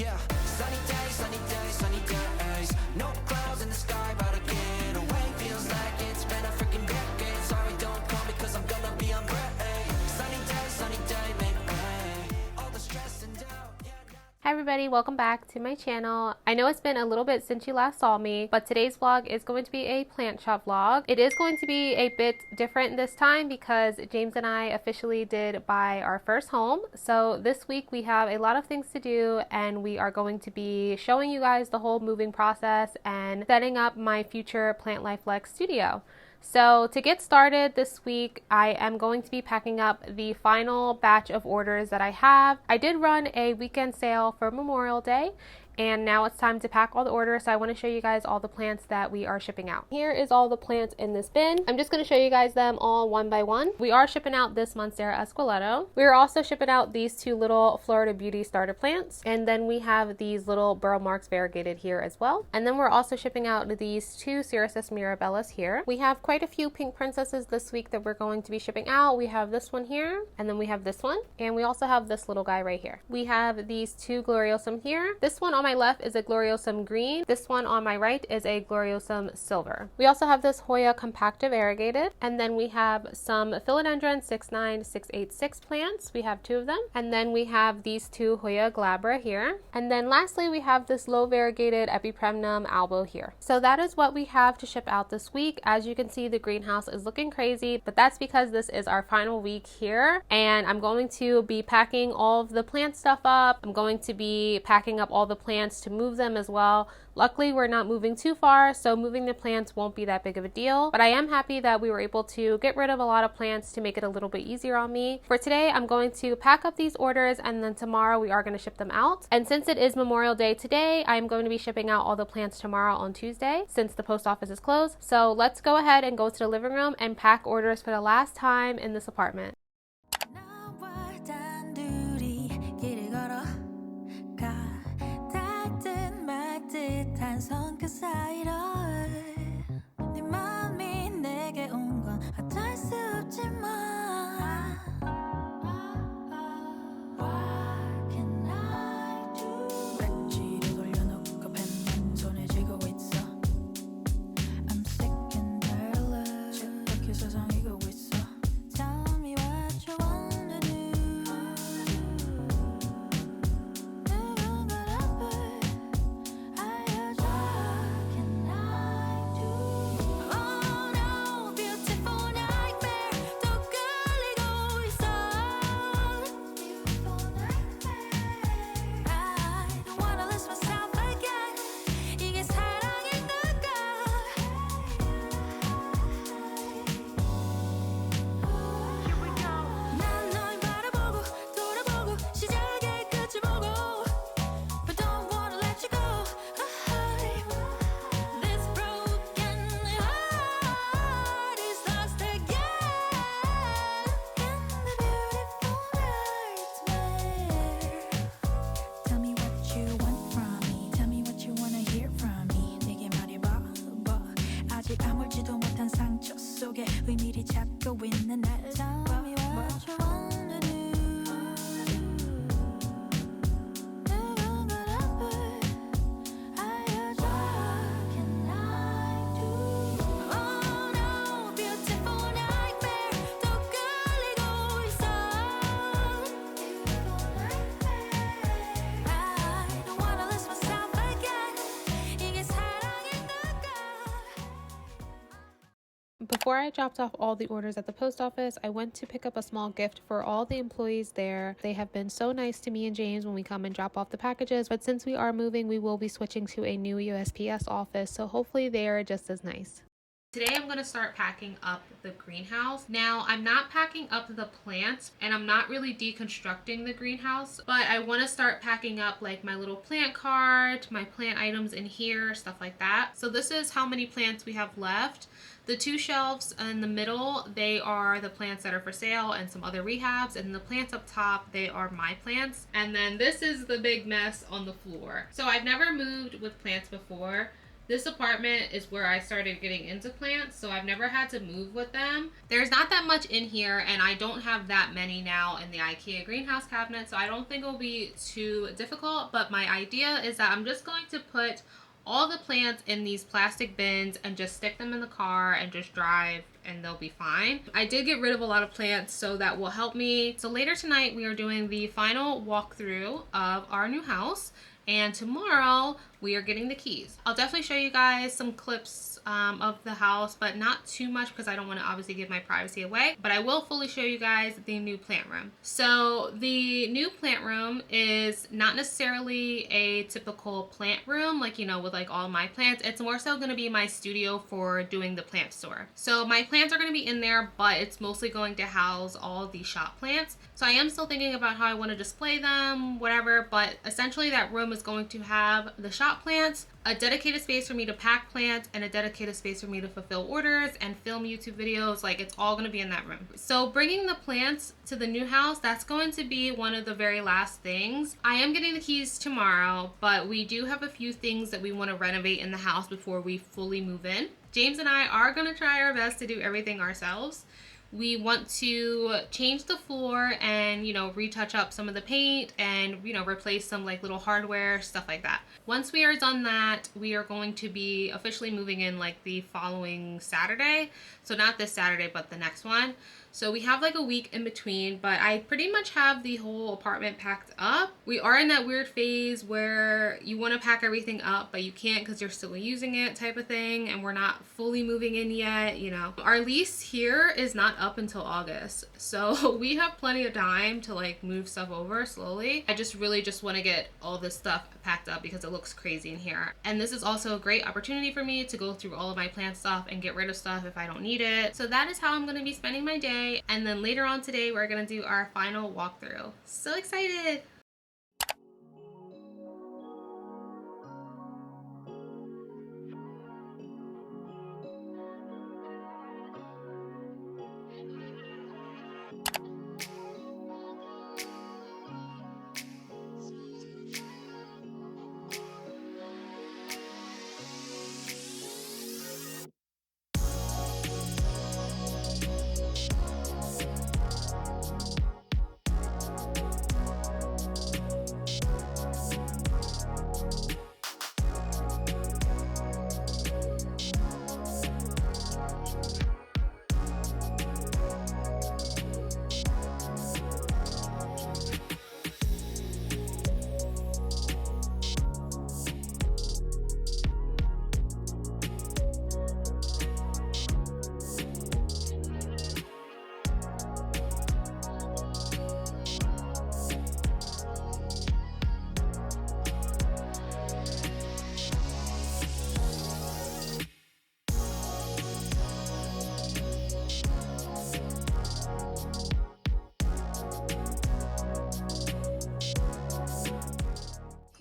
Yeah, sunny days, no clouds in the sky, about to get away. Feels like it's been a freaking decade. Sorry, don't call me, cause I'm gonna be on break. Sunny day, make way. All the stress and doubt, yeah. Hi everybody, welcome back to my channel. I know it's been a little bit since you last saw me, but today's vlog is going to be a plant shop vlog. It is going to be a bit different this time because James and I officially did buy our first home. So this week we have a lot of things to do and we are going to be showing you guys the whole moving process and setting up my future Plant Life Flex studio. So to get started this week, I am going to be packing up the final batch of orders that I have. I did run a weekend sale for Memorial Day, and now it's time to pack all the orders. So I want to show you guys all the plants that we are shipping out. Here is all the plants in this bin. I'm just going to show you guys them all one by one. We are shipping out this Monstera Esqueleto. We are also shipping out these two little Florida Beauty starter plants. And then we have these little Burl Marks variegated here as well. And then we're also shipping out these two Cereus Mirabellas here. We have quite a few pink princesses this week that we're going to be shipping out. We have this one here, and then we have this one. And we also have this little guy right here. We have these two Gloriosum here. This one on my left is a Gloriosum green. This one on my right is a Gloriosum silver. We also have this Hoya compacta variegated, and then we have some Philodendron 69686 plants. We have two of them, and then we have these two Hoya glabra here, and then lastly we have this low variegated Epipremnum albo here. So that is what we have to ship out this week. As you can see, the greenhouse is looking crazy, but that's because this is our final week here, and I'm going to be packing all of the plant stuff up. I'm going to be packing up all the plants to move them as well. Luckily, we're not moving too far, so moving the plants won't be that big of a deal, but I am happy that we were able to get rid of a lot of plants to make it a little bit easier on me. For today, I'm going to pack up these orders, and then tomorrow we are going to ship them out. And since it is Memorial Day today, I'm going to be shipping out all the plants tomorrow on Tuesday since the post office is closed. So let's go ahead and go to the living room and pack orders for the last time in this apartment. 손끝 사이로 네 마음이 내게 온 건 어쩔 수 없지만 What can I do? 배지를 돌려놓고 펜만 손에 쥐고 있어 I'm sick and tired of 쳇바퀴 세상이고 있어 Tell me what you wanna do 아물지도 못한 상처 속에 의미를 찾고 있는 날 Tell me what you wanna do What can I do Oh no, beautiful nightmare 또 끌리고 있어 Beautiful nightmare I don't wanna lose myself again 이게 사랑인가 Before I dropped off all the orders at the post office, I went to pick up a small gift for all the employees there. They have been so nice to me and James when we come and drop off the packages, but since we are moving, we will be switching to a new USPS office, so hopefully they are just as nice. Today I'm going to start packing up the greenhouse. Now I'm not packing up the plants and I'm not really deconstructing the greenhouse, but I want to start packing up like my little plant cart, my plant items in here, stuff like that. So this is how many plants we have left. The two shelves in the middle, they are the plants that are for sale and some other rehabs, and the plants up top, they are my plants. And then this is the big mess on the floor. So I've never moved with plants before. This apartment is where I started getting into plants, so I've never had to move with them. There's not that much in here, and I don't have that many now in the Ikea greenhouse cabinet, so I don't think it'll be too difficult. But my idea is that I'm just going to put all the plants in these plastic bins and just stick them in the car and just drive, and they'll be fine. I did get rid of a lot of plants, so that will help me. So later tonight we are doing the final walkthrough of our new house, and tomorrow we are getting the keys. I'll definitely show you guys some clips of the house, but not too much because I don't want to obviously give my privacy away, but I will fully show you guys the new plant room. So the new plant room is not necessarily a typical plant room, like, you know, with like all my plants. It's more so going to be my studio for doing the plant store. So my plants are going to be in there, but it's mostly going to house all the shop plants. So I am still thinking about how I want to display them, whatever, but essentially that room is going to have the shop plants, a dedicated space for me to pack plants, and a dedicated space for me to fulfill orders and film YouTube videos. Like, it's all going to be in that room. So bringing the plants to the new house, that's going to be one of the very last things. I am getting the keys tomorrow, but we do have a few things that we want to renovate in the house before we fully move in. James and I are going to try our best to do everything ourselves. We want to change the floor and, you know, retouch up some of the paint and, you know, replace some like little hardware, stuff like that. Once we are done that, we are going to be officially moving in like the following Saturday. So not this Saturday, but the next one. So we have like a week in between, but I pretty much have the whole apartment packed up. We are in that weird phase where you want to pack everything up, but you can't because you're still using it type of thing. And we're not fully moving in yet, you know. Our lease here is not up until August. So we have plenty of time to like move stuff over slowly. I just really just want to get all this stuff packed up because it looks crazy in here. And this is also a great opportunity for me to go through all of my plant stuff and get rid of stuff if I don't need it. So that is how I'm going to be spending my day. And then later on today, we're going to do our final walkthrough. So excited!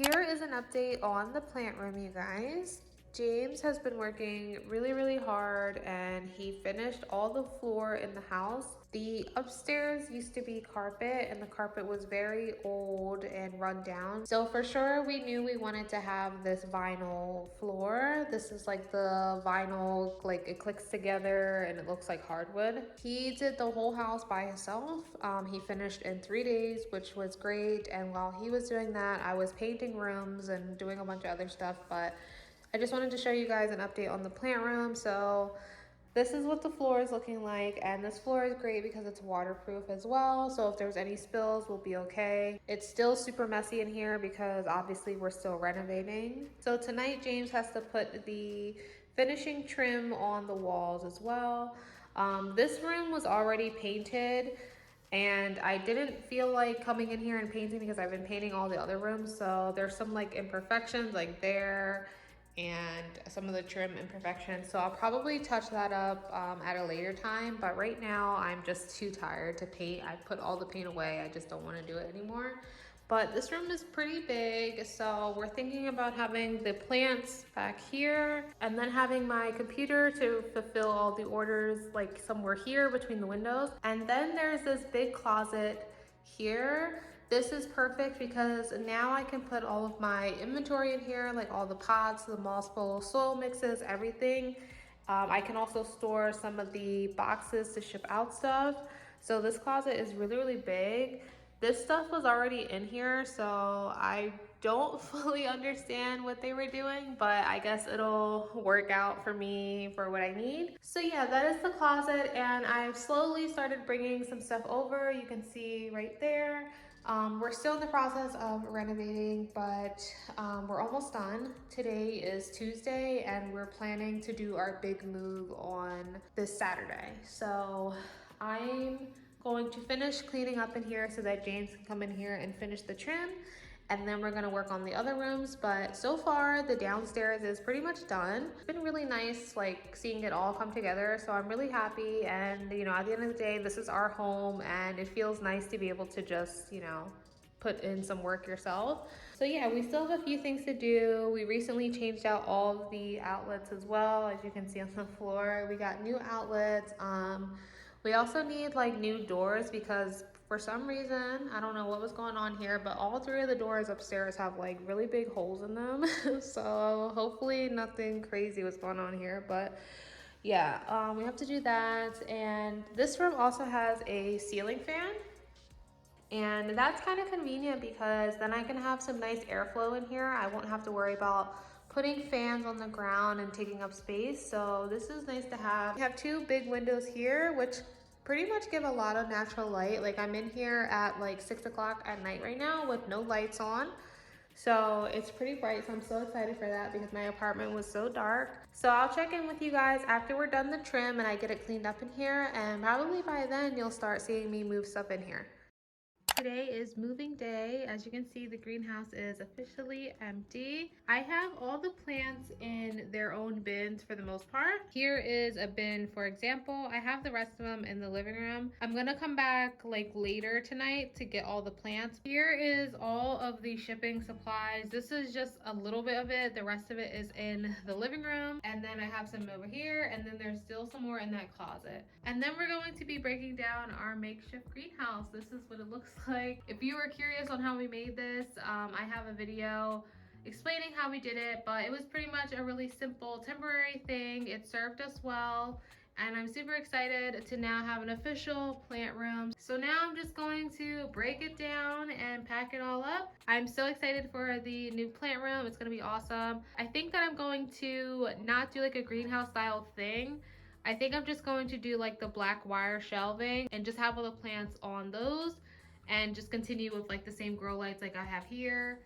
Here is an update on the plant room, you guys. James has been working really hard and he finished all the floor in the house. The upstairs used to be carpet and the carpet was very old and run down. So for sure we knew we wanted to have this vinyl floor. This is like the vinyl, like it clicks together and it looks like hardwood. He did the whole house by himself. He finished in 3 days, which was great. And while he was doing that, I was painting rooms and doing a bunch of other stuff, but I just wanted to show you guys an update on the plant room. So this is what the floor is looking like, and this floor is great because it's waterproof as well. So if there's any spills, we'll be okay. It's still super messy in here because obviously we're still renovating. So tonight James has to put the finishing trim on the walls as well. This room was already painted and I didn't feel like coming in here and painting because I've been painting all the other rooms. So there's some like imperfections like there and some of the trim imperfections. So I'll probably touch that up at a later time. But right now I'm just too tired to paint. I put all the paint away. I just don't want to do it anymore. But this room is pretty big, so we're thinking about having the plants back here and then having my computer to fulfill all the orders like somewhere here between the windows. And then there's this big closet here This is perfect because now I can put all of my inventory in here, like all the pots, the milsbo soil mixes, everything. I can also store some of the boxes to ship out stuff. So this closet is really, really big. This stuff was already in here, so I don't fully understand what they were doing, but I guess it'll work out for me for what I need. So yeah, that is the closet, and I've slowly started bringing some stuff over. You can see right there. We're still in the process of renovating, but we're almost done. Today is Tuesday, and we're planning to do our big move on this Saturday. So I'm going to finish cleaning up in here so that James can come in here and finish the trim, and then we're gonna work on the other rooms. But so far the downstairs is pretty much done. It's been really nice like seeing it all come together, so I'm really happy. And you know, at the end of the day, this is our home, and it feels nice to be able to just, you know, put in some work yourself. So yeah, we still have a few things to do. We recently changed out all of the outlets as well. As you can see on the floor, we got new outlets. We also need like new doors because for some reason, I don't know what was going on here, but all three of the doors upstairs have like really big holes in them. So hopefully nothing crazy was going on here, but yeah, we have to do that. And this room also has a ceiling fan. And that's kind of convenient because then I can have some nice airflow in here. I won't have to worry about putting fans on the ground and taking up space. So this is nice to have. We have two big windows here, which pretty much give a lot of natural light. Like I'm in here at like 6 o'clock at night right now with no lights on. So it's pretty bright, so I'm so excited for that because my apartment was so dark. So I'll check in with you guys after we're done the trim and I get it cleaned up in here, and probably by then you'll start seeing me move stuff in here. Today is moving day. As you can see, the greenhouse is officially empty. I have all the plants in their own bins for the most part. Here is a bin, for example. I have the rest of them in the living room. I'm gonna come back like later tonight to get all the plants. Here is all of the shipping supplies. This is just a little bit of it. The rest of it is in the living room. And then I have some over here, and then there's still some more in that closet. And then we're going to be breaking down our makeshift greenhouse. This is what it looks like. If you were curious on how we made this, I have a video explaining how we did it, but it was pretty much a really simple temporary thing. It served us well, and I'm super excited to now have an official plant room. So now I'm just going to break it down and pack it all up. I'm so excited for the new plant room. It's gonna be awesome. I think that I'm going to not do like a greenhouse style thing. I think I'm just going to do like the black wire shelving and just have all the plants on those, and just continue with like the same grow lights like I have here.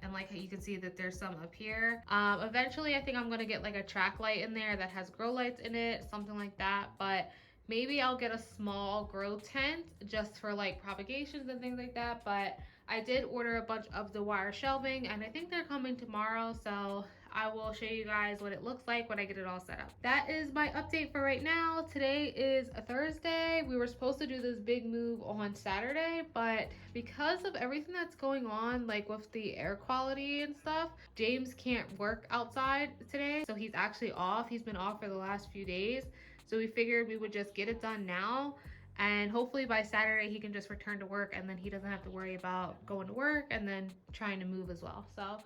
And like you can see that there's some up here. Eventually I think I'm gonna get like a track light in there that has grow lights in it, something like that. But maybe I'll get a small grow tent just for like propagations and things like that. But I did order a bunch of the wire shelving, and I think they're coming tomorrow, so I will show you guys what it looks like when I get it all set up. That is my update for right now. Today is a Thursday. We were supposed to do this big move on Saturday, but because of everything that's going on, like with the air quality and stuff, James can't work outside today, so he's actually off. He's been off for the last few days, so we figured we would just get it done now, and hopefully by Saturday he can just return to work, and then he doesn't have to worry about going to work and then trying to move as well. So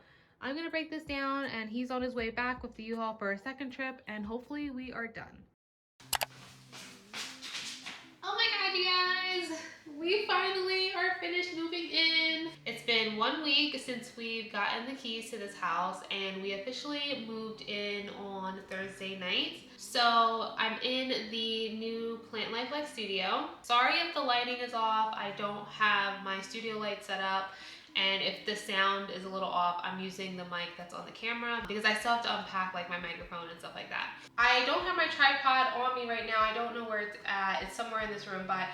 I'm gonna break this down, and he's on his way back with the U-Haul for a second trip, and hopefully we are done. Oh my god, you guys! We finally are finished moving in. It's been 1 week since we've gotten the keys to this house, and we officially moved in on Thursday night. So I'm in the new Plant Life Like studio. Sorry if the lighting is off. I don't have my studio light set up. And if the sound is a little off, I'm using the mic that's on the camera because I still have to unpack like my microphone and stuff like that. I don't have my tripod on me right now. I don't know where it's at. It's somewhere in this room, but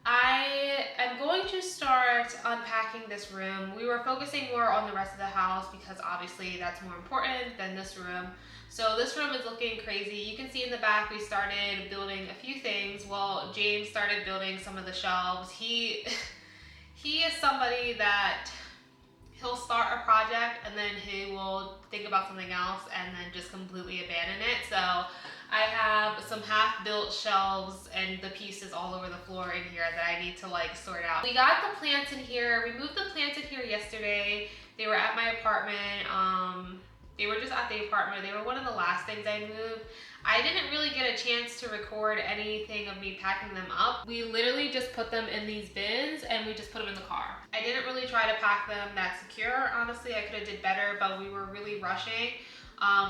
I am going to start unpacking this room. We were focusing more on the rest of the house because obviously that's more important than this room. So this room is looking crazy. You can see in the back we started building a few things. Well, James started building some of the shelves. He is somebody that he'll start a project and then he will think about something else and then just completely abandon it. So I have some half-built shelves and the pieces all over the floor in here that I need to like sort out. We got the plants in here. We moved the plants in here yesterday. They were at my apartment. They were just at the apartment. They were one of the last things I moved. I didn't really get a chance to record anything of me packing them up. We literally just put them in these bins and we just put them in the car. I didn't really try to pack them that secure. Honestly, I could have did better, but we were really rushing.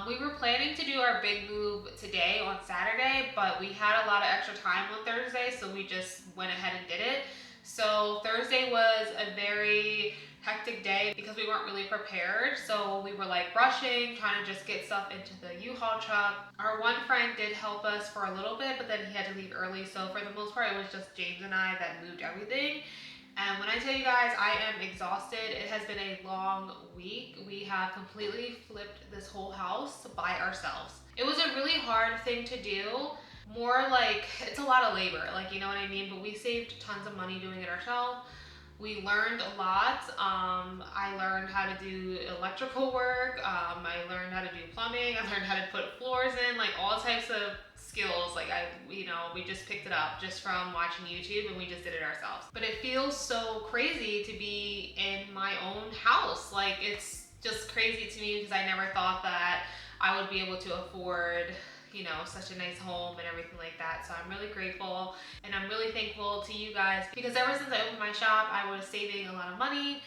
We were planning to do our big move today on Saturday, but we had a lot of extra time on Thursday, so we just went ahead and did it. So Thursday was a very hectic day because we weren't really prepared. So we were like rushing, trying to just get stuff into the U-Haul truck. Our one friend did help us for a little bit, but then he had to leave early. So for the most part, it was just James and I that moved everything. And when I tell you guys, I am exhausted. It has been a long week. We have completely flipped this whole house by ourselves. It was a really hard thing to do. More like, it's a lot of labor, like, you know what I mean? But we saved tons of money doing it ourselves. We learned a lot. I learned how to do electrical work. I learned how to do plumbing. I learned how to put floors in, like all types of skills. Like we just picked it up just from watching YouTube and we just did it ourselves. But it feels so crazy to be in my own house. Like it's just crazy to me because I never thought that I would be able to afford, you know, such a nice home and everything like that. So I'm really grateful and I'm really thankful to you guys because ever since I opened my shop, I was saving a lot of money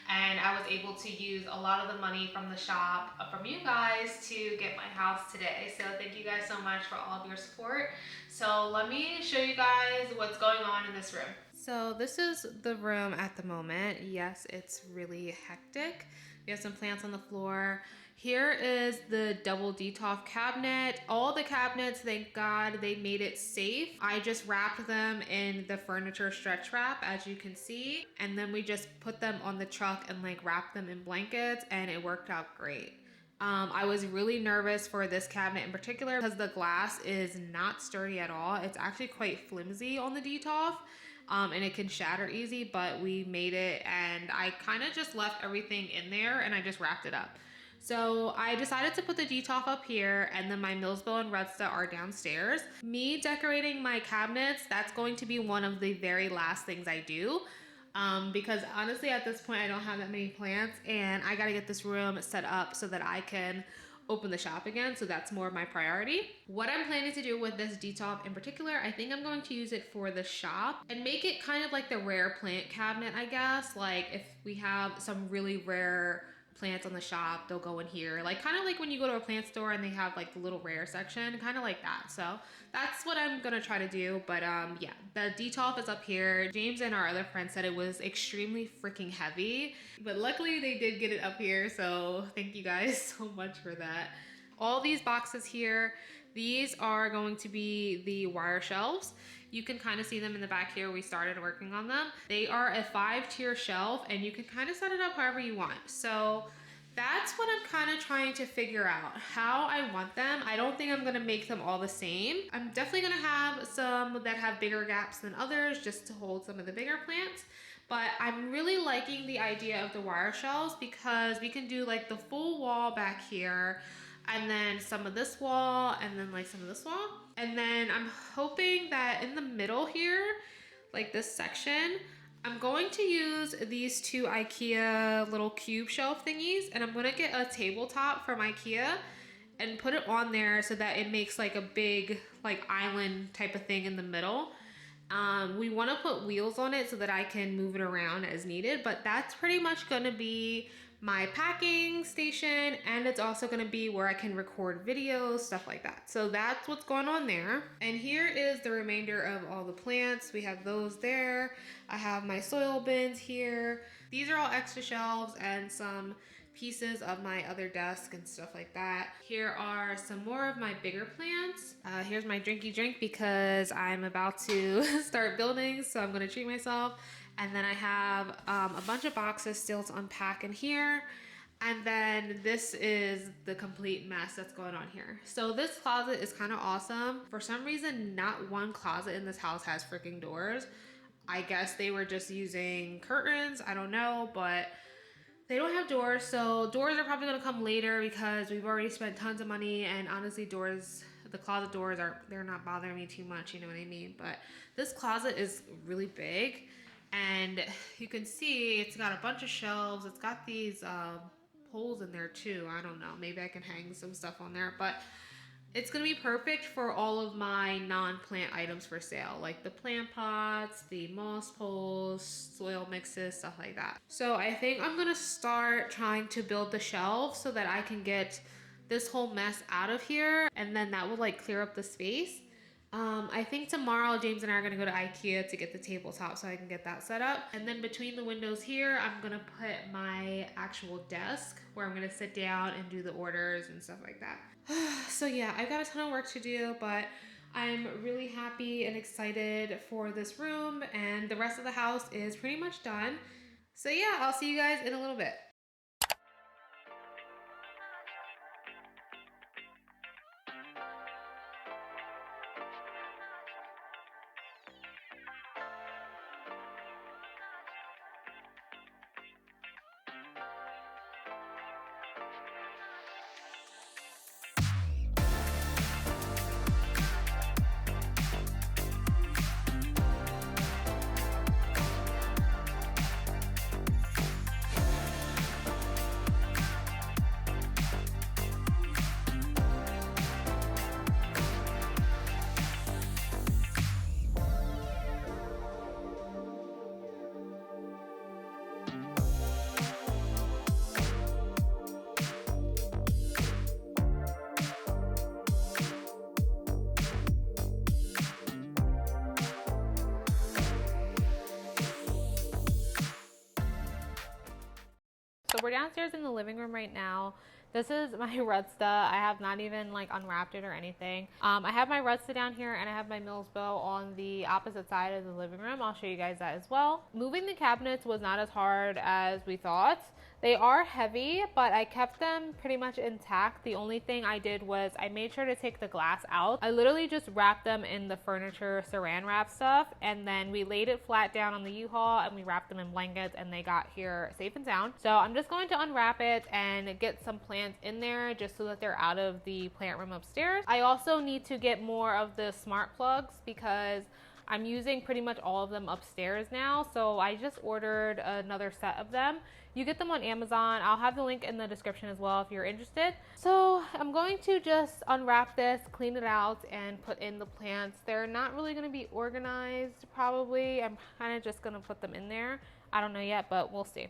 and I was able to use a lot of the money from the shop from you guys to get my house today. So thank you guys so much for all of your support. So let me show you guys what's going on in this room. So this is the room at the moment. Yes, it's really hectic. We have some plants on the floor. Here is the double detolf cabinet. All the cabinets, thank God, they made it safe. I just wrapped them in the furniture stretch wrap, as you can see. And then we just put them on the truck and like wrapped them in blankets and it worked out great. I was really nervous for this cabinet in particular because the glass is not sturdy at all. It's actually quite flimsy on the detolf. And it can shatter easy, but we made it and I kind of just left everything in there and I just wrapped it up. So I decided to put the detolf up here and then my milsbo and rudsta are downstairs. Me decorating my cabinets, that's going to be one of the very last things I do. Because honestly at this point I don't have that many plants and I gotta get this room set up so that I can open the shop again, so that's more of my priority. What I'm planning to do with this detolf in particular, I think I'm going to use it for the shop and make it kind of like the rare plant cabinet, I guess. Like if we have some really rare plants on the shop, they'll go in here, like kind of like when you go to a plant store and they have like the little rare section, kind of like that. So that's what I'm gonna try to do. But yeah, the detolf is up here. James and our other friend said it was extremely freaking heavy, but luckily they did get it up here, so thank you guys so much for that. All these boxes here, these are going to be the wire shelves. You can kind of see them in the back here. We started working on them. They are a 5-tier shelf and you can kind of set it up however you want. So that's what I'm kind of trying to figure out, how I want them. I don't think I'm gonna make them all the same. I'm definitely gonna have some that have bigger gaps than others just to hold some of the bigger plants. But I'm really liking the idea of the wire shelves because we can do like the full wall back here and then some of this wall and then like some of this wall. And then I'm hoping that in the middle here, like this section, I'm going to use these 2 Ikea little cube shelf thingies and I'm gonna get a tabletop from Ikea and put it on there so that it makes like a big like island type of thing in the middle. We want to put wheels on it so that I can move it around as needed, but that's pretty much going to be my packing station, and it's also going to be where I can record videos, stuff like that. So that's what's going on there. And here is the remainder of all the plants. We have those there. I have my soil bins here. These are all extra shelves and some pieces of my other desk and stuff like that. Here are some more of my bigger plants. Here's my drinky drink because I'm about to start building, so I'm gonna treat myself. And then I have a bunch of boxes still to unpack in here. And then this is the complete mess that's going on here. So this closet is kind of awesome. For some reason, not one closet in this house has freaking doors. I guess they were just using curtains, I don't know, but they don't have doors, so doors are probably gonna come later because we've already spent tons of money, and honestly doors, The closet doors they're not bothering me too much, you know what I mean? But this closet is really big, and you can see it's got a bunch of shelves. It's got these holes in there too. I don't know, maybe I can hang some stuff on there, but it's gonna be perfect for all of my non-plant items for sale, like the plant pots, the moss poles, soil mixes, stuff like that. So I think I'm gonna start trying to build the shelves so that I can get this whole mess out of here, and then that will like clear up the space. I think tomorrow James and I are gonna go to Ikea to get the tabletop so I can get that set up. And then between the windows here, I'm gonna put my actual desk where I'm gonna sit down and do the orders and stuff like that. So yeah, I've got a ton of work to do, but I'm really happy and excited for this room, and the rest of the house is pretty much done. So yeah, I'll see you guys in a little bit. So we're downstairs in the living room right now. This is my rudsta. I have not even like unwrapped it or anything. I have my rudsta down here, and I have my milsbo on the opposite side of the living room. I'll show you guys that as well. Moving the cabinets was not as hard as we thought. They are heavy, but I kept them pretty much intact. The only thing I did was I made sure to take the glass out. I literally just wrapped them in the furniture saran wrap stuff, and then we laid it flat down on the U-Haul, and we wrapped them in blankets, and they got here safe and sound. So I'm just going to unwrap it and get some plants in there just so that they're out of the plant room upstairs. I also need to get more of the smart plugs because I'm using pretty much all of them upstairs now. So I just ordered another set of them. You get them on Amazon. I'll have the link in the description as well if you're interested. So I'm going to just unwrap this, clean it out, and put in the plants. They're not really going to be organized probably. I'm kind of just going to put them in there. I don't know yet, but we'll see.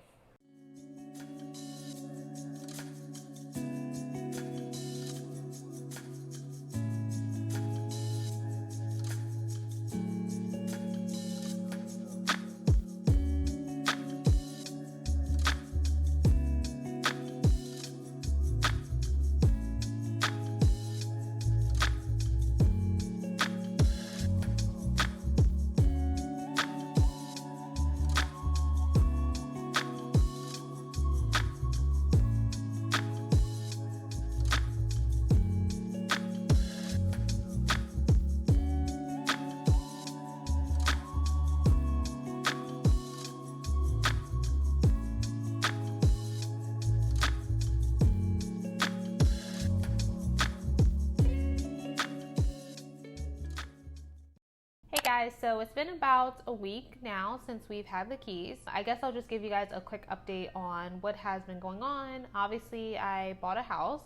Guys, so it's been about a week now since we've had the keys. I guess I'll just give you guys a quick update on what has been going on. Obviously, I bought a house.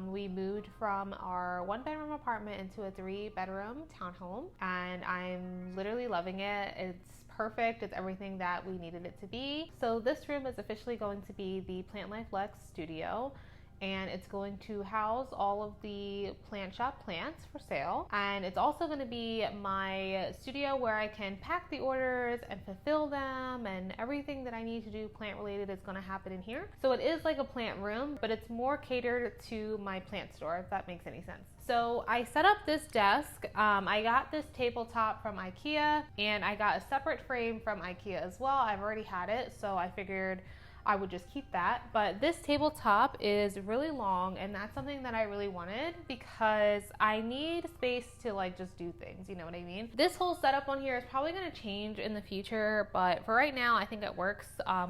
We moved from our 1-bedroom apartment into a 3-bedroom townhome, and I'm literally loving it. It's perfect. It's everything that we needed it to be. So this room is officially going to be the Plant Life Lex studio, and it's going to house all of the plant shop plants for sale. And it's also going to be my studio where I can pack the orders and fulfill them, and everything that I need to do plant related is going to happen in here. So it is like a plant room, but it's more catered to my plant store, if that makes any sense. So I set up this desk. I got this tabletop from Ikea, and I got a separate frame from Ikea as well. I've already had it, so I figured I would just keep that. But this tabletop is really long, and that's something that I really wanted because I need space to like just do things, you know what I mean? This whole setup on here is probably gonna change in the future, but for right now, I think it works.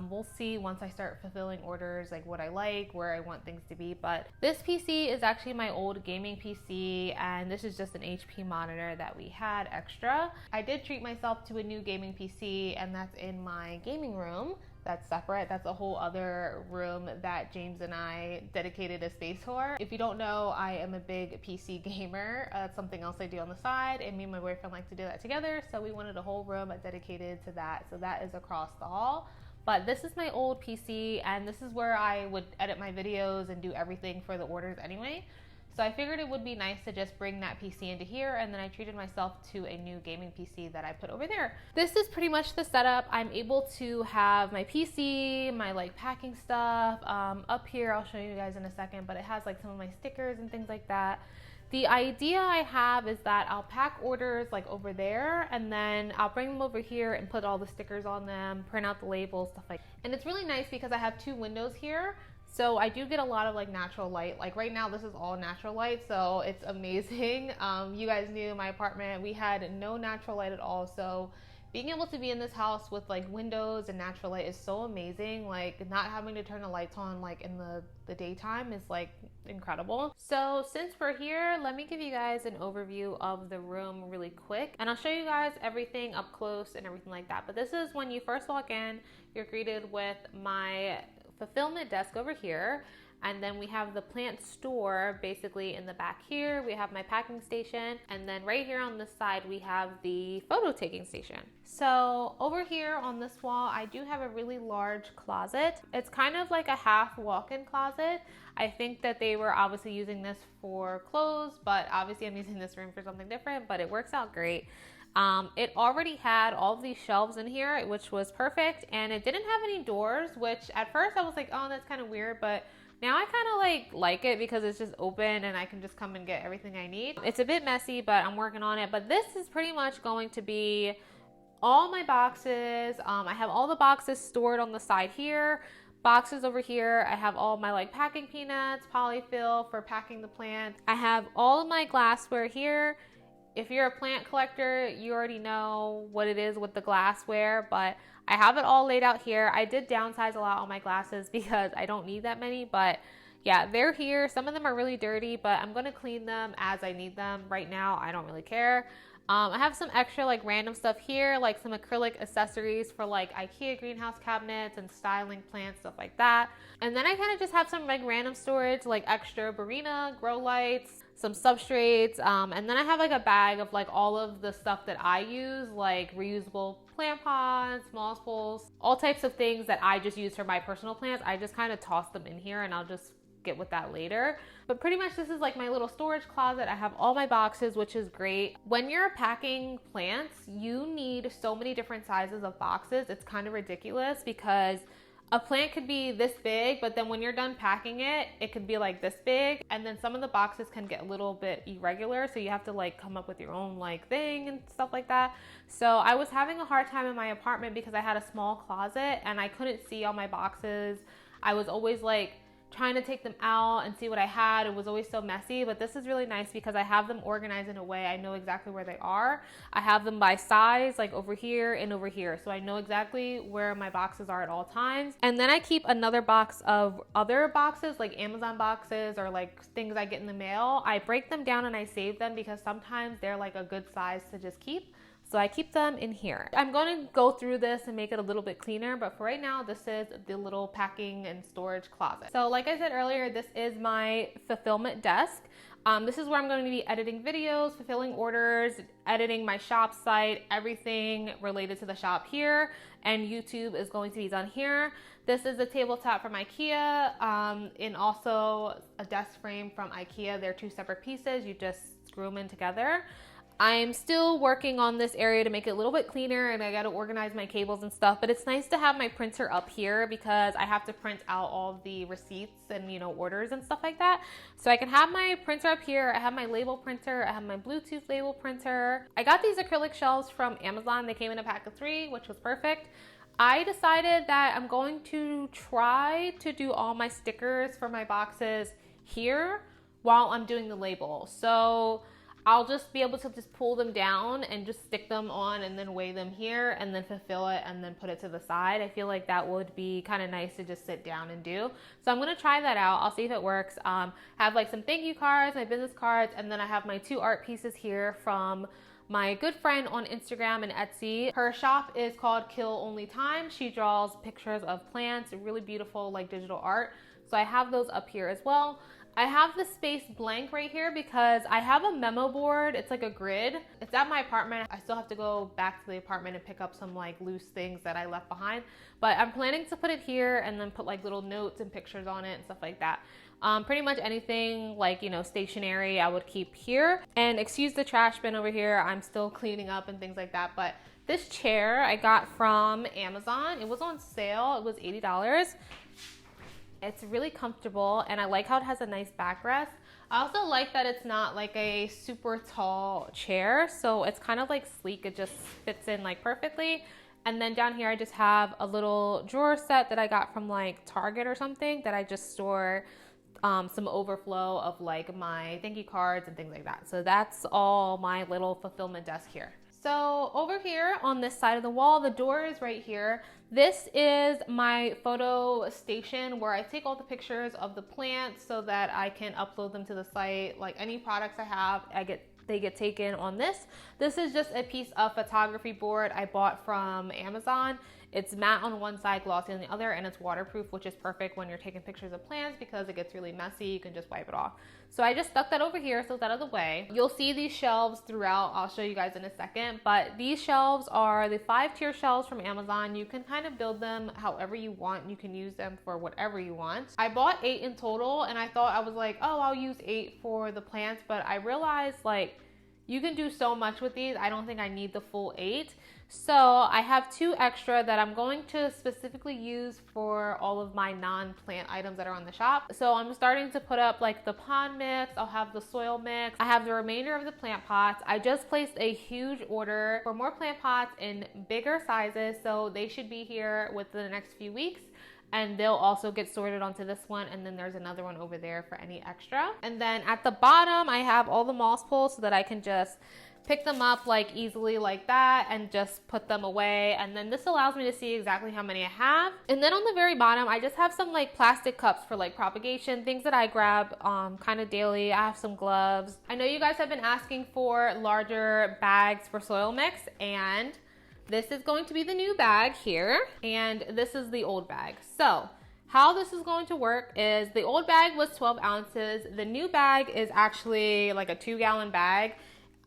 We'll see once I start fulfilling orders, like what I like, where I want things to be. But this PC is actually my old gaming PC, and this is just an HP monitor that we had extra. I did treat myself to a new gaming PC, and that's in my gaming room. That's separate. That's a whole other room that James and I dedicated a space for. If you don't know, I am a big PC gamer. That's something else I do on the side, and me and my boyfriend like to do that together. So we wanted a whole room dedicated to that. So that is across the hall. But this is my old PC, and this is where I would edit my videos and do everything for the orders anyway. So I figured it would be nice to just bring that PC into here, and then I treated myself to a new gaming PC that I put over there. This is pretty much the setup. I'm able to have my PC, my like packing stuff. Up here, I'll show you guys in a second, but it has like some of my stickers and things like that. The idea I have is that I'll pack orders like over there, and then I'll bring them over here and put all the stickers on them, print out the labels, stuff like that. And it's really nice because I have 2 windows here. So I do get a lot of like natural light. Like right now, this is all natural light, so it's amazing. You guys knew my apartment, we had no natural light at all. So being able to be in this house with like windows and natural light is so amazing. Like not having to turn the lights on like in the daytime is like incredible. So since we're here, let me give you guys an overview of the room really quick, and I'll show you guys everything up close and everything like that. But this is when you first walk in, you're greeted with my fulfillment desk over here, and then we have the plant store basically in the back here. We have my packing station, and then right here on this side we have the photo taking station. So over here on this wall, I do have a really large closet. It's kind of like a half walk-in closet. I think that they were obviously using this for clothes, but obviously I'm using this room for something different, but it works out great. It already had all of these shelves in here, which was perfect, and it didn't have any doors, which at first I was like, oh, that's kind of weird, but now I kind of like it because it's just open and I can just come and get everything I need. It's a bit messy, but I'm working on it. But this is pretty much going to be all my boxes. I have all the boxes stored on the side here. Boxes over here. I have all my like packing peanuts, polyfill for packing the plant. I have all of my glassware here. If you're a plant collector, you already know what it is with the glassware, but I have it all laid out here. I did downsize a lot on my glasses because I don't need that many, but yeah, they're here. Some of them are really dirty, but I'm going to clean them as I need them. Right now, I don't really care. I have some extra like random stuff here, like some acrylic accessories for like Ikea greenhouse cabinets and styling plants, stuff like that. And then I kind of just have some like random storage, like extra Barina grow lights, some substrates, and then I have like a bag of like all of the stuff that I use, like reusable plant pots, moss pools, all types of things that I just use for my personal plants. I just kind of toss them in here and I'll just get with that later. But pretty much this is like my little storage closet. I have all my boxes, which is great. When you're packing plants, you need so many different sizes of boxes. It's kind of ridiculous because a plant could be this big, but then when you're done packing it, it could be like this big. And then some of the boxes can get a little bit irregular. So you have to like come up with your own like thing and stuff like that. So I was having a hard time in my apartment because I had a small closet and I couldn't see all my boxes. I was always like trying to take them out and see what I had. It was always so messy, but this is really nice because I have them organized in a way I know exactly where they are. I have them by size, like over here and over here. So I know exactly where my boxes are at all times. And then I keep another box of other boxes, like Amazon boxes or like things I get in the mail. I break them down and I save them because sometimes they're like a good size to just keep. So I keep them in here. I'm going to go through this and make it a little bit cleaner, but for right now, this is the little packing and storage closet. So like I said earlier, this is my fulfillment desk. This is where I'm going to be editing videos, fulfilling orders, editing my shop site, everything related to the shop here, and YouTube is going to be done here. This is a tabletop from Ikea, and also a desk frame from Ikea. They're 2 separate pieces. You just screw them in together. I'm still working on this area to make it a little bit cleaner, and I got to organize my cables and stuff, but it's nice to have my printer up here because I have to print out all the receipts and, you know, orders and stuff like that. So I can have my printer up here. I have my label printer. I have my Bluetooth label printer. I got these acrylic shelves from Amazon. They came in a pack of 3, which was perfect. I decided that I'm going to try to do all my stickers for my boxes here while I'm doing the label. So I'll just be able to just pull them down and just stick them on and then weigh them here and then fulfill it and then put it to the side. I feel like that would be kind of nice to just sit down and do. So I'm gonna try that out. I'll see if it works. Have like some thank you cards, my business cards, and then I have my 2 art pieces here from my good friend on Instagram and Etsy. Her shop is called Kill Only Time. She draws pictures of plants, really beautiful like digital art. So I have those up here as well. I have the space blank right here because I have a memo board. It's like a grid. It's at my apartment. I still have to go back to the apartment and pick up some like loose things that I left behind. But I'm planning to put it here and then put like little notes and pictures on it and stuff like that. Pretty much anything like, you know, stationary I would keep here. And excuse the trash bin over here. I'm still cleaning up and things like that. But this chair I got from Amazon. It was on sale. It was $80. It's really comfortable and I like how it has a nice backrest. I also like that it's not like a super tall chair, so it's kind of like sleek. It just fits in like perfectly. And then down here I just have a little drawer set that I got from like Target or something that I just store some overflow of like my thank you cards and things like that. So that's all my little fulfillment desk here. So over here on this side of the wall, the door is right here. This is my photo station where I take all the pictures of the plants so that I can upload them to the site. Like any products I have, they get taken on this. This is just a piece of photography board I bought from Amazon. It's matte on one side, glossy on the other, and it's waterproof, which is perfect when you're taking pictures of plants because it gets really messy. You can just wipe it off. So I just stuck that over here so it's out of the way. You'll see these shelves throughout. I'll show you guys in a second, but these shelves are the 5-tier shelves from Amazon. You can kind of build them however you want. You can use them for whatever you want. I bought 8 in total, and I thought, I was like, oh, I'll use 8 for the plants, but I realized like you can do so much with these. I don't think I need the full 8. So I have 2 extra that I'm going to specifically use for all of my non-plant items that are on the shop. So I'm starting to put up like the pond mix. I'll have the soil mix. I have the remainder of the plant pots. I just placed a huge order for more plant pots in bigger sizes. So they should be here within the next few weeks. And they'll also get sorted onto this one, and then there's another one over there for any extra. And then at the bottom, I have all the moss pulls so that I can just pick them up like easily like that and just put them away. And then this allows me to see exactly how many I have. And then on the very bottom, I just have some like plastic cups for like propagation, things that I grab kind of daily. I have some gloves. I know you guys have been asking for larger bags for soil mix, and this is going to be the new bag here, and this is the old bag. So how this is going to work is the old bag was 12 ounces. The new bag is actually like a 2-gallon bag.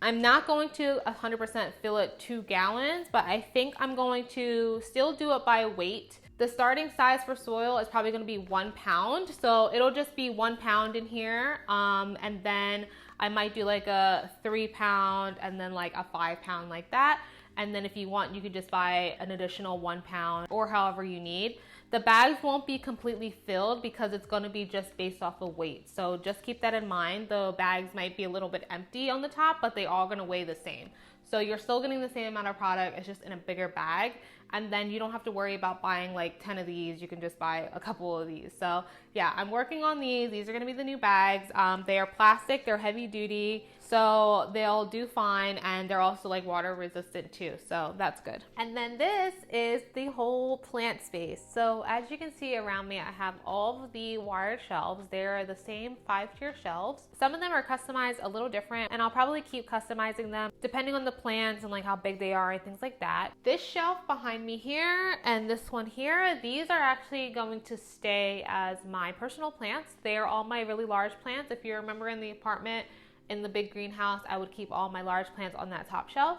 I'm not going to 100% fill it 2 gallons, but I think I'm going to still do it by weight. The starting size for soil is probably going to be 1 pound. So it'll just be 1 pound in here. And then I might do like a 3 pound and then like a 5 pound like that. And then if you want, you could just buy an additional 1 pound or however you need. The bags won't be completely filled because it's going to be just based off of weight. So just keep that in mind. The bags might be a little bit empty on the top, but they are going to weigh the same. So you're still getting the same amount of product. It's just in a bigger bag. And then you don't have to worry about buying like 10 of these. You can just buy a couple of these. So yeah, I'm working on these. These are going to be the new bags. They are plastic. They're heavy duty. So they'll do fine, and they're also like water resistant too, so that's good. And then this is the whole plant space. So as you can see around me, I have all of the wired shelves. They're the same 5-tier shelves. Some of them are customized a little different, and I'll probably keep customizing them depending on the plants and like how big they are and things like that. This shelf behind me here and this one here, these are actually going to stay as my personal plants. They are all my really large plants. If you remember in the apartment, in the big greenhouse, I would keep all my large plants on that top shelf.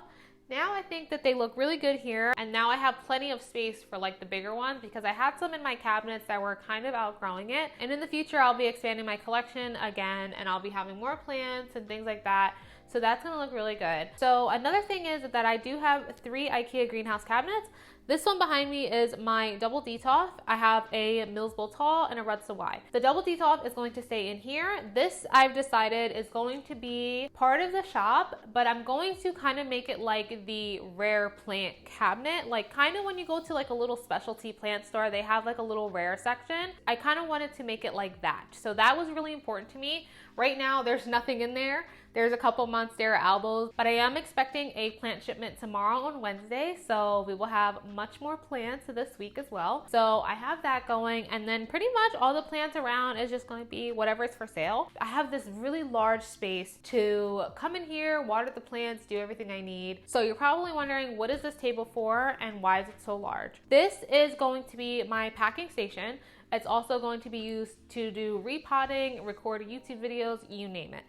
Now I think that they look really good here, and now I have plenty of space for like the bigger ones because I had some in my cabinets that were kind of outgrowing it. And in the future, I'll be expanding my collection again, and I'll be having more plants and things like that. So that's gonna look really good. So another thing is that I do have 3 Ikea greenhouse cabinets. This one behind me is my double detolf. I have a milsbo tall and a rudsta wide. The double detolf is going to stay in here. This I've decided is going to be part of the shop, but I'm going to kind of make it like the rare plant cabinet, like kind of when you go to like a little specialty plant store, they have like a little rare section. I kind of wanted to make it like that. So that was really important to me. Right now, there's nothing in there. There's a couple Monstera albos, but I am expecting a plant shipment tomorrow on Wednesday, so we will have much more plants this week as well. So I have that going, and then pretty much all the plants around is just going to be whatever is for sale. I have this really large space to come in here, water the plants, do everything I need. So you're probably wondering, what is this table for and why is it so large? This is going to be my packing station. It's also going to be used to do repotting, record YouTube videos, you name it.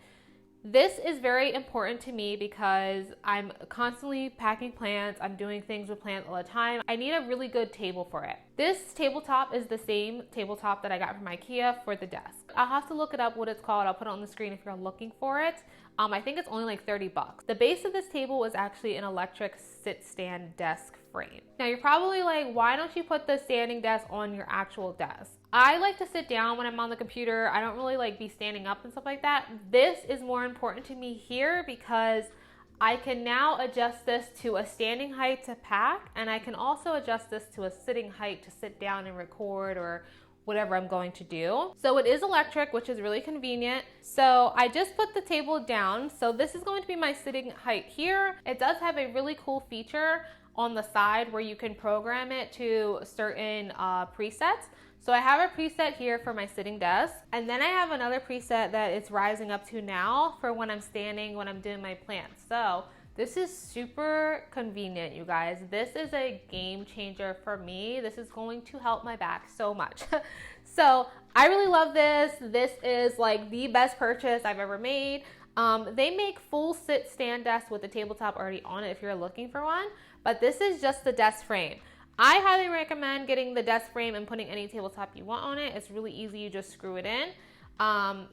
This is very important to me because I'm constantly packing plants. I'm doing things with plants all the time. I need a really good table for it. This tabletop is the same tabletop that I got from Ikea for the desk. I'll have to look it up what it's called. I'll put it on the screen if you're looking for it. I think it's only like 30 bucks. The base of this table is actually an electric sit-stand desk frame. Now you're probably like, why don't you put the standing desk on your actual desk? I like to sit down when I'm on the computer. I don't really like be standing up and stuff like that. This is more important to me here because I can now adjust this to a standing height to pack, and I can also adjust this to a sitting height to sit down and record or whatever I'm going to do. So it is electric, which is really convenient. So I just put the table down. So this is going to be my sitting height here. It does have a really cool feature on the side where you can program it to certain presets. So I have a preset here for my sitting desk, and then I have another preset that it's rising up to now for when I'm standing, when I'm doing my plants. So this is super convenient, you guys. This is a game changer for me. This is going to help my back so much. So I really love this. This is like the best purchase I've ever made. They make full sit stand desks with the tabletop already on it if you're looking for one, but this is just the desk frame. I highly recommend getting the desk frame and putting any tabletop you want on it. It's really easy, you just screw it in.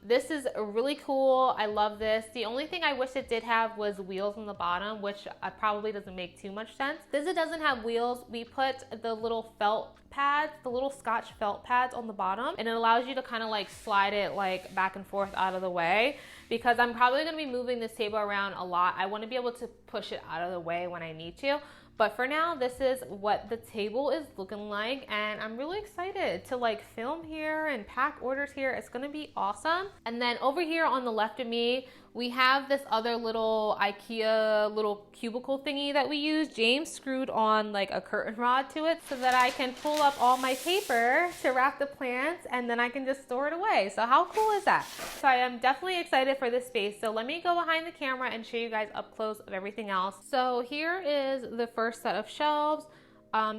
This is really cool. I love this. The only thing I wish it did have was wheels on the bottom, which probably doesn't make too much sense. Since it doesn't have wheels, we put the little felt pads, the little Scotch felt pads on the bottom, and it allows you to kind of like slide it like back and forth out of the way, because I'm probably going to be moving this table around a lot. I want to be able to push it out of the way when I need to. But for now, this is what the table is looking like, and I'm really excited to like film here and pack orders here. It's gonna be awesome. And then over here on the left of me, we have this other little Ikea little cubicle thingy that we use. James screwed on like a curtain rod to it so that I can pull up all my paper to wrap the plants, and then I can just store it away. So how cool is that? So I am definitely excited for this space. So let me go behind the camera and show you guys up close of everything else. So here is the first set of shelves.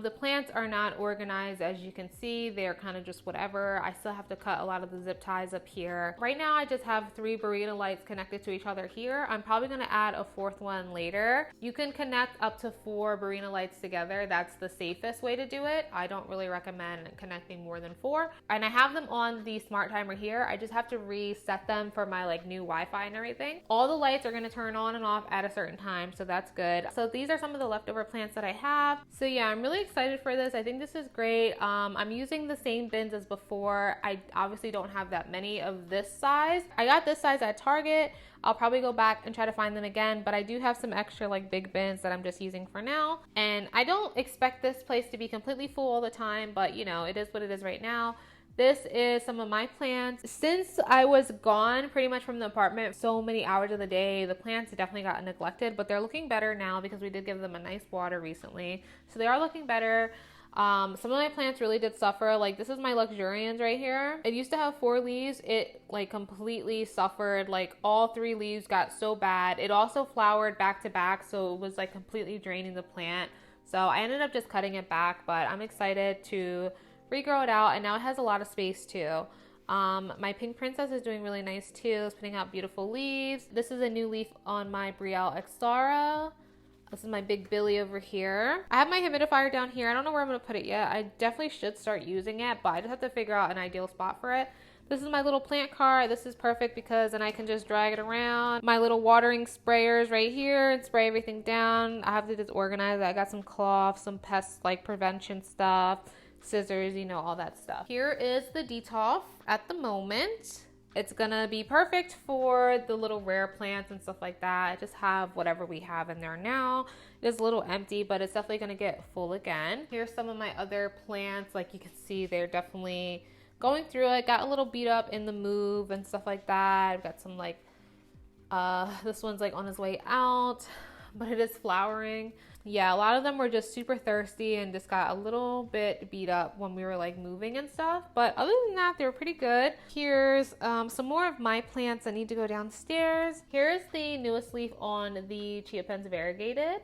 The plants are not organized, as you can see. They're kind of just whatever. I still have to cut a lot of the zip ties up here. Right now I just have 3 Barina lights connected to each other here. I'm probably going to add a 4th one later. You can connect up to 4 Barina lights together. That's the safest way to do it. I don't really recommend connecting more than 4. And I have them on the smart timer here. I just have to reset them for my like new Wi-Fi and everything. All the lights are going to turn on and off at a certain time, so that's good. So these are some of the leftover plants that I have. So yeah, I'm really excited for this. I think this is great. I'm using the same bins as before. I obviously don't have that many of this size. I got this size at Target. I'll probably go back and try to find them again, but I do have some extra like big bins that I'm just using for now. And I don't expect this place to be completely full all the time, but you know, it is what it is right now. This is some of my plants. Since I was gone pretty much from the apartment so many hours of the day, the plants definitely got neglected, but they're looking better now because we did give them a nice water recently. So they are looking better. Some of my plants really did suffer. Like this is my luxurians right here. It used to have 4 leaves. It like completely suffered. Like all 3 leaves got so bad. It also flowered back to back, so it was like completely draining the plant. So I ended up just cutting it back, but I'm excited to regrow it out, and now it has a lot of space too. My pink princess is doing really nice too. It's putting out beautiful leaves. This is a new leaf on my Brielle Extara. This is my big Billy over here. I have my humidifier down here. I don't know where I'm gonna put it yet. I definitely should start using it, but I just have to figure out an ideal spot for it. This is my little plant cart. This is perfect because then I can just drag it around. My little watering sprayers right here and spray everything down. I have to just organize it. I got some cloth, some pest like prevention stuff, scissors, you know, all that stuff. Here is the detolf at the moment. It's gonna be perfect for the little rare plants and stuff like that. I just have whatever we have in there now. It is a little empty, but it's definitely gonna get full again. Here's some of my other plants. Like you can see, they're definitely going through it. Got a little beat up in the move and stuff like that. I've got some like, this one's like on his way out, but it is flowering. Yeah, a lot of them were just super thirsty and just got a little bit beat up when we were like moving and stuff. But other than that, they were pretty good. Here's some more of my plants that need to go downstairs. Here's the newest leaf on the Chia Pens variegated.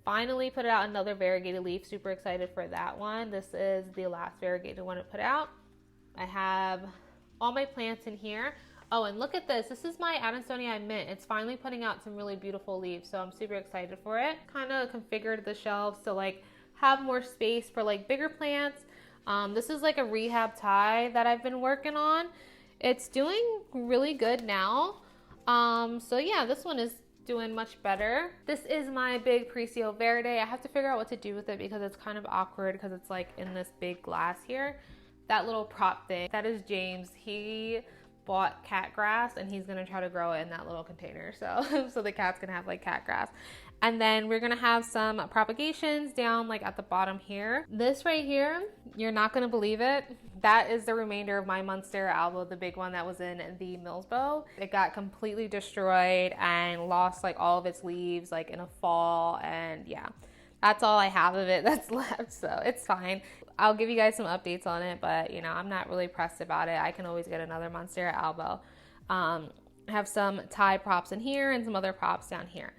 Finally put out another variegated leaf. Super excited for that one. This is the last variegated one it put out. I have all my plants in here. Oh, and look at this. This is my Adansonii mint. It's finally putting out some really beautiful leaves, so I'm super excited for it. Kind of configured the shelves to like have more space for like bigger plants. This is like a rehab tie that I've been working on. It's doing really good now. So yeah, this one is doing much better. This is my big Precio Verde. I have to figure out what to do with it because it's kind of awkward because it's like in this big glass here. That little prop thing, that is James. He bought cat grass and he's gonna try to grow it in that little container, so the cat's gonna have like cat grass. And then we're gonna have some propagations down like at the bottom here. This right here, you're not gonna believe it, that is the remainder of my Monstera alba, the big one that was in the milsbo. It got completely destroyed and lost like all of its leaves like in a fall, and yeah, that's all I have of it that's left, so it's fine. I'll give you guys some updates on it, but you know, I'm not really pressed about it. I can always get another Monstera alba. I have some tie props in here and some other props down here.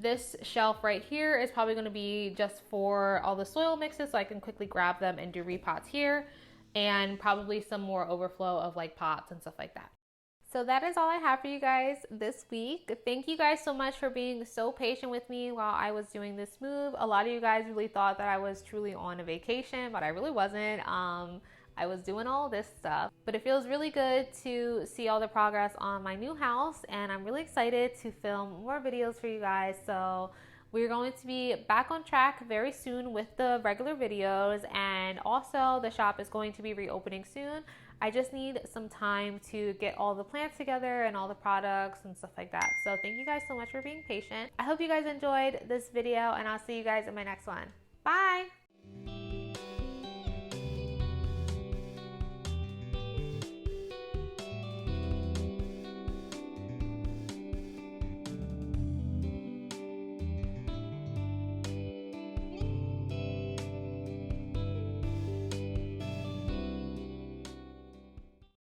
This shelf right here is probably going to be just for all the soil mixes, so I can quickly grab them and do repots here, and probably some more overflow of like pots and stuff like that. So that is all I have for you guys this week. Thank you guys so much for being so patient with me while I was doing this move. A lot of you guys really thought that I was truly on a vacation, but I really wasn't. I was doing all this stuff, but it feels really good to see all the progress on my new house, and I'm really excited to film more videos for you guys. So we're going to be back on track very soon with the regular videos, and also the shop is going to be reopening soon. I just need some time to get all the plants together and all the products and stuff like that. So thank you guys so much for being patient. I hope you guys enjoyed this video, and I'll see you guys in my next one. Bye!